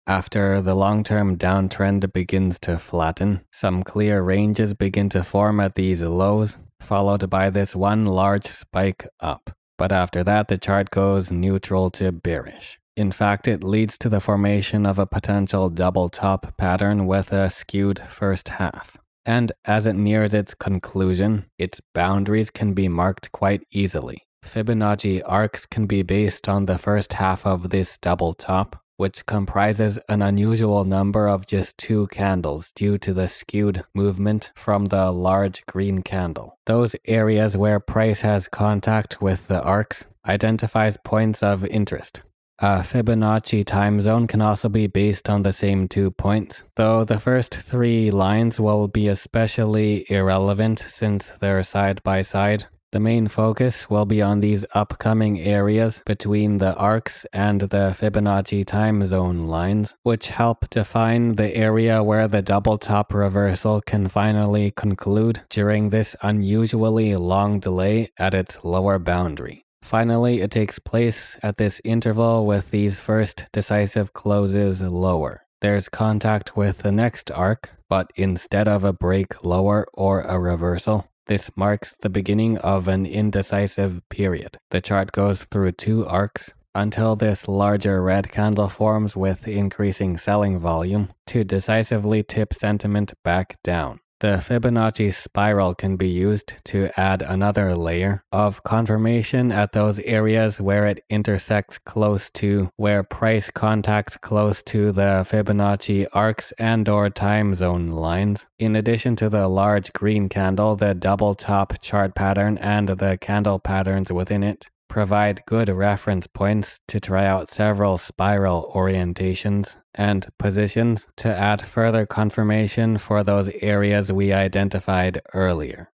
After the long-term downtrend begins to flatten, some clear ranges begin to form at these lows, followed by this one large spike up. But after that, the chart goes neutral to bearish. In fact, it leads to the formation of a potential double top pattern with a skewed first half. And as it nears its conclusion, its boundaries can be marked quite easily. Fibonacci arcs can be based on the first half of this double top, which comprises an unusual number of just 2 candles due to the skewed movement from the large green candle. Those areas where price has contact with the arcs identifies points of interest. A Fibonacci time zone can also be based on the same 2 points, though the first 3 lines will be especially irrelevant since they're side by side. The main focus will be on these upcoming areas between the arcs and the Fibonacci time zone lines, which help define the area where the double top reversal can finally conclude during this unusually long delay at its lower boundary. Finally, it takes place at this interval with these first decisive closes lower. There's contact with the next arc, but instead of a break lower or a reversal, this marks the beginning of an indecisive period. The chart goes through 2 arcs until this larger red candle forms with increasing selling volume to decisively tip sentiment back down. The Fibonacci spiral can be used to add another layer of confirmation at those areas where it intersects close to where price contacts close to the Fibonacci arcs and/or time zone lines. In addition to the large green candle, the double top chart pattern and the candle patterns within it provide good reference points to try out several spiral orientations and positions to add further confirmation for those areas we identified earlier.